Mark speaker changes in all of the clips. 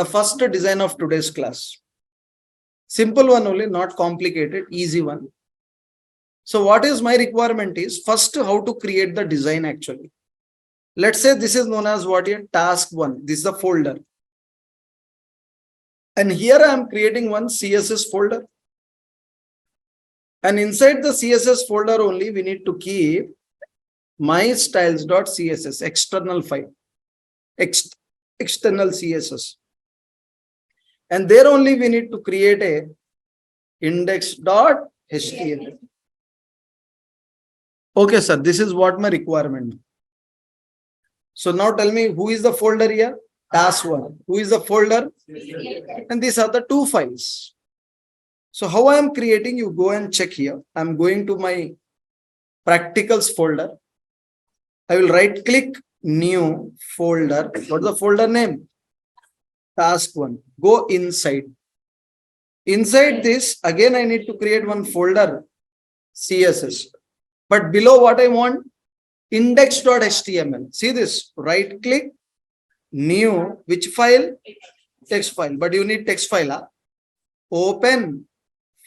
Speaker 1: the first design of today's class. Simple one only, not complicated, easy one. So what is my requirement is first how to create the design actually. Let's say this is known as what here? Task 1. This is the folder. And here I am creating one CSS folder. And inside the CSS folder only, we need to keep my styles.css, external file, external CSS. And there only we need to create a index.html. Okay, sir, this is what my requirement. So now tell me who is the folder here? Task 1. Who is the folder? And these are the two files. So how I am creating, you go and check here. I'm going to my practicals folder. I will right click new folder. What's the folder name? Task 1. Go inside. Inside this, again, I need to create one folder, CSS. But below what I want? Index.html. See this, right click, new, which file? Text file. But you need text file. Huh? Open,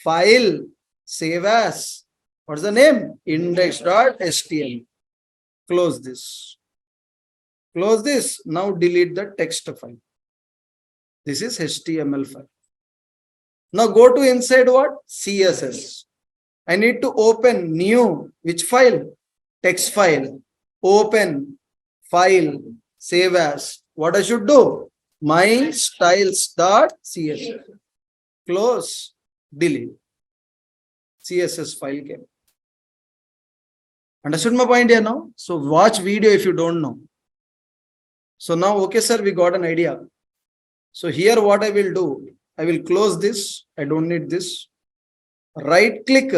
Speaker 1: file, save as. What's the name? Index.html. Close this. Close this. Now delete the text file. This is HTML file. Now go to inside what? CSS. I need to open new, which file? Text file. Open, file, save as. What I should do? My styles.css. Close, delete. CSS file came. Understood my point here now? So watch video if you don't know. So now, okay, sir, we got an idea. So here what I will do, I will close this. I don't need this. Right click.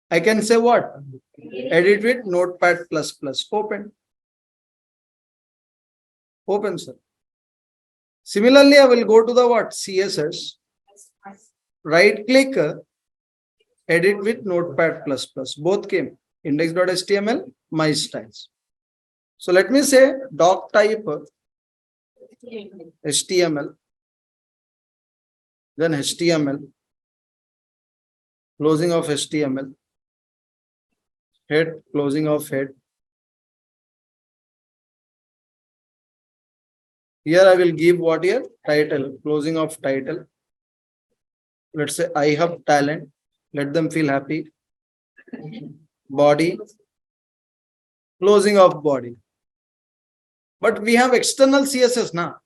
Speaker 1: I can say what? Edit with Notepad++. Open. Open, sir. Similarly, I will go to the what? CSS. Right click. Edit with Notepad++. Both came. Index.html, my styles. So let me say doc type HTML. Then HTML. Closing of HTML. Head, closing of head. Here I will give what here? Title, closing of title. Let's say I have talent. Let them feel happy. Body, closing of body. But we have external CSS now.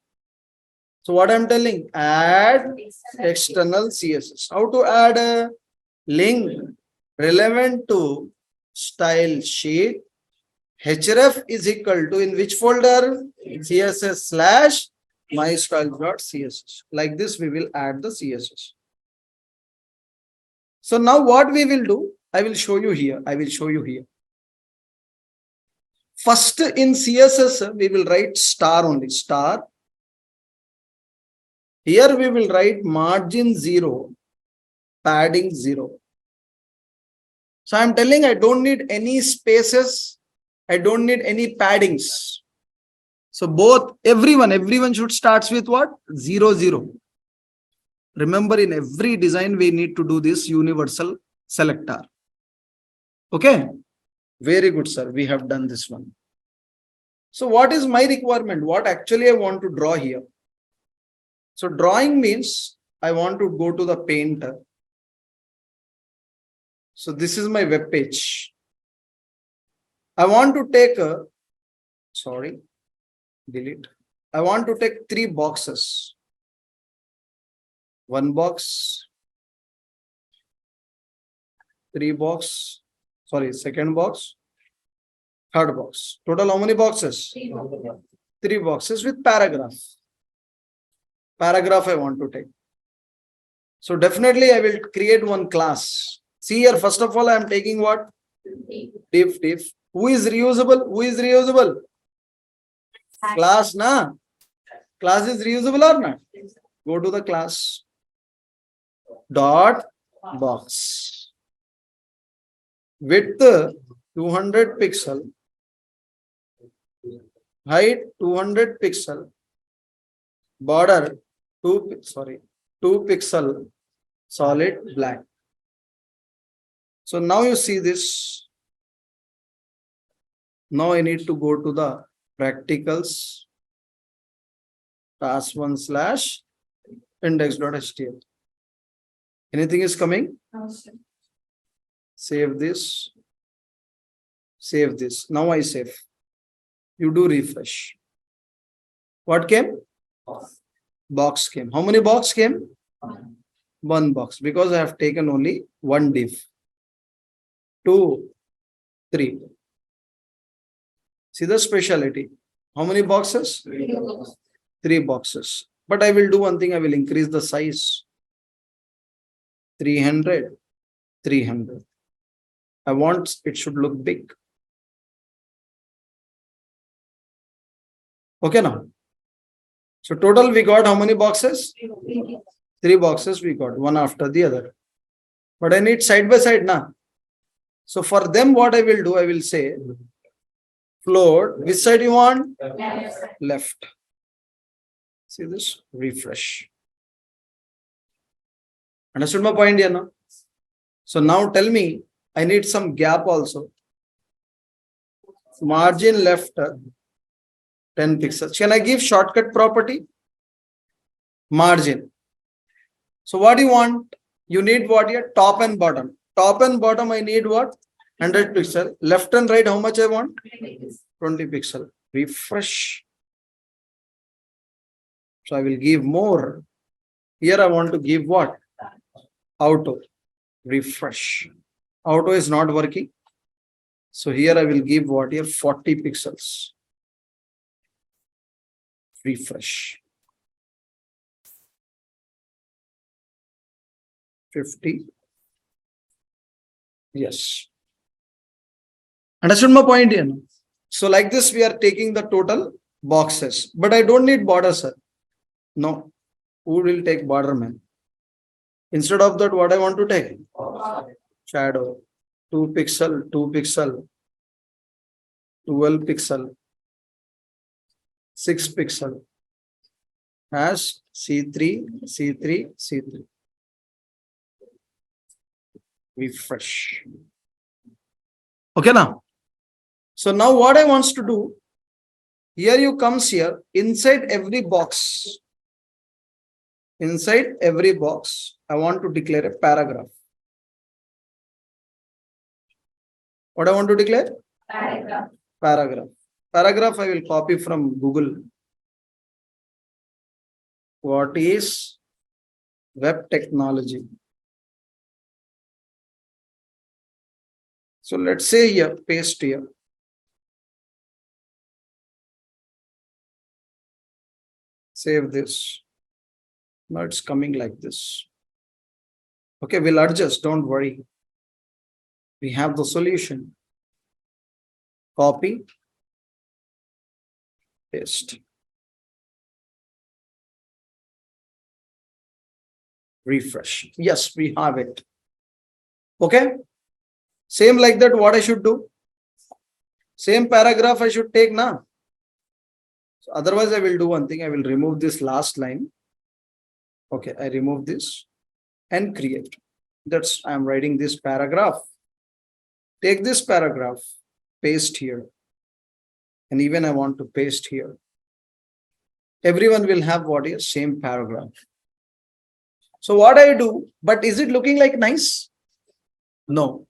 Speaker 1: So what I'm telling, add external CSS. How to add a link relevant to style sheet. href is equal to in which folder? CSS / my styles.css. Like this, we will add the CSS. So now what we will do, I will show you here. I will show you here. First in CSS, we will write star only, star. Here we will write margin 0, padding 0. So I'm telling I don't need any spaces. I don't need any paddings. So both, everyone should start with what? 0, 0. Remember, in every design, we need to do this universal selector. Okay. Very good, sir. We have done this one. So what is my requirement? What actually I want to draw here? So drawing means I want to go to the painter. So this is my web page. I want to take delete. I want to take 3 boxes. One box, 3 box, second box, third box. Total how many boxes? 3 boxes with paragraph. Paragraph I want to take. So definitely I will create one class. See here, first of all, I am taking what? Div. Who is reusable? Who is reusable? Class, na? Class is reusable or not? Go to the class. Dot box. Width 200 pixel. Height 200 pixel. Border 2 pixel solid black. So now you see this. Now I need to go to the practicals task 1 / index.html. Anything is coming? Save this. Save this. Now I save. You do refresh. What came? Box came. How many box came? 1 box, because I have taken only 1 div. 2, 3. See the speciality. How many boxes? 3 boxes. But I will do one thing. I will increase the size. 300, 300. I want it should look big. Okay now. So total we got how many boxes? 3 boxes we got, one after the other. But I need side by side now. So for them what I will do, I will say float. Which side you want? Left. See this? Refresh. Understood my point here now? So now tell me, I need some gap also. Margin left 10 pixels. Can I give shortcut property? Margin. So what do you want? You need what here? Top and bottom. Top and bottom I need what? 100 pixel. Left and right how much I want? 20 pixel. Refresh. So I will give more. Here I want to give what? Auto. Refresh. Auto is not working. So here I will give what here? 40 pixels. Refresh. 50. Yes. Understood my point here? So like this we are taking the total boxes. But I don't need border, sir. No. Who will take border, man? Instead of that, what I want to take? Shadow. 2 pixel, 2 pixel, 12 pixel, 6 pixel. As C3, C3, C3. Refresh. Okay now. So now what I wants to do, here you comes here, inside every box. Inside every box, I want to declare a paragraph. What I want to declare? Paragraph. Paragraph. Paragraph I will copy from Google. What is web technology? So let's say here, paste here. Save this. Now it's coming like this. Okay, we'll adjust, don't worry. We have the solution. Copy, paste. Refresh. Yes, we have it. Okay. Same like that, what I should do? Same paragraph I should take now. So otherwise, I will do one thing. I will remove this last line. Okay, I remove this and create. That's I am writing this paragraph. Take this paragraph, paste here. And even I want to paste here. Everyone will have what is same paragraph. So what I do, but is it looking like nice? No.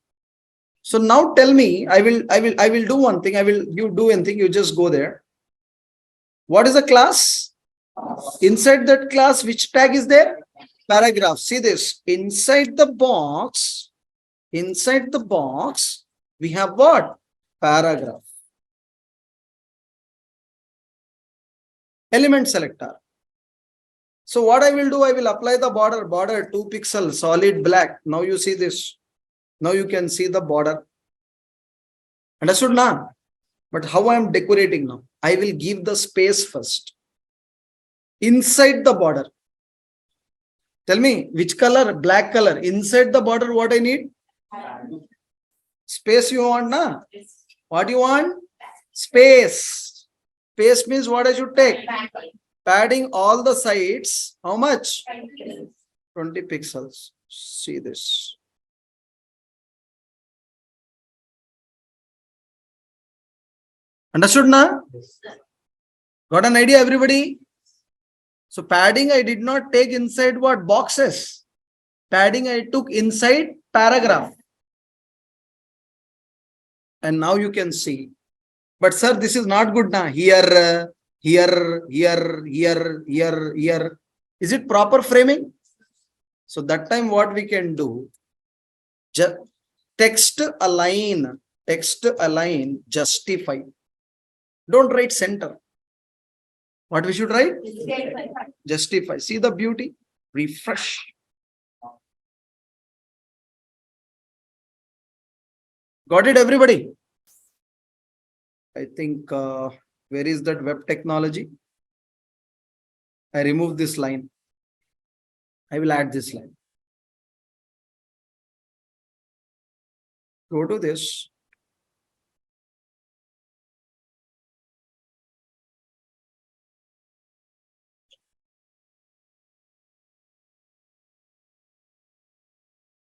Speaker 1: So now tell me, I will do one thing. You do anything, you just go there. What is a class? Inside that class, which tag is there? Paragraph. See this. Inside the box, we have what? Paragraph. Element selector. So what I will do, I will apply the border 2 pixel solid black. Now you see this. Now you can see the border. Understood now? But how I am decorating now? I will give the space first. Inside the border. Tell me which color? Black color. Inside the border, what I need? Space you want, na? What you want? Space. Space means what I should take? padding all the sides. How much? 20 pixels. See this. Understood now? Got an idea, everybody? So padding I did not take inside what? Boxes. Padding I took inside paragraph. And now you can see. But sir, this is not good now. Here. Is it proper framing? So that time what we can do, just text align, justify. Don't write center. What we should write? Justify. See the beauty? Refresh. Got it, everybody? I think, where is that web technology? I remove this line. I will add this line. Go to this.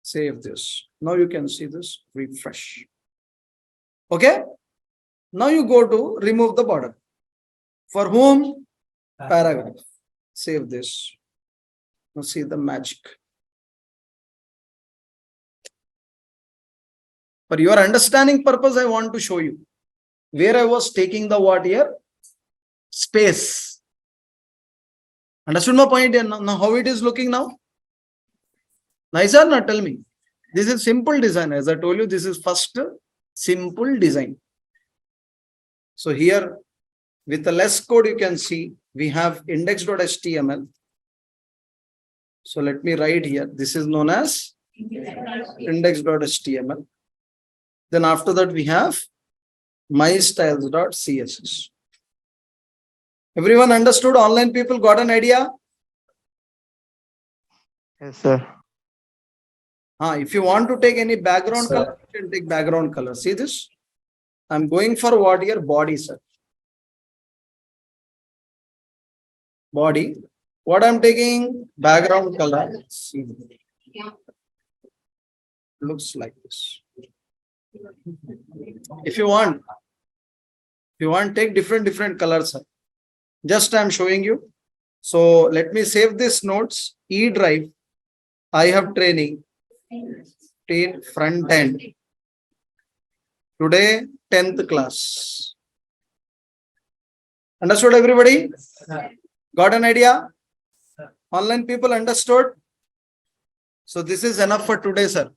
Speaker 1: Save this. Now you can see this. Refresh. Okay. Now you go to remove the border. For whom? Paragraph. Save this. Now see the magic. For your understanding purpose, I want to show you where I was taking the what here? Space. Understood my point here? Now how it is looking now? Nice or not? Tell me. This is simple design. As I told you, this is first simple design. So here with the less code, you can see we have index.html. So let me write here. This is known as index.html. Then after that, we have mystyles.css. Everyone understood? Online people got an idea?
Speaker 2: Yes, sir.
Speaker 1: If you want to take any background color, you can take background color. See this? I'm going for what here? Body, sir. Body. What I'm taking? Background color. See. Looks like this. If you want, take different colors, sir. Just I'm showing you. So let me save this notes. E drive. I have training. Front end. Today, 10th class. Understood, everybody? Got an idea? Online people understood? So this is enough for today, sir.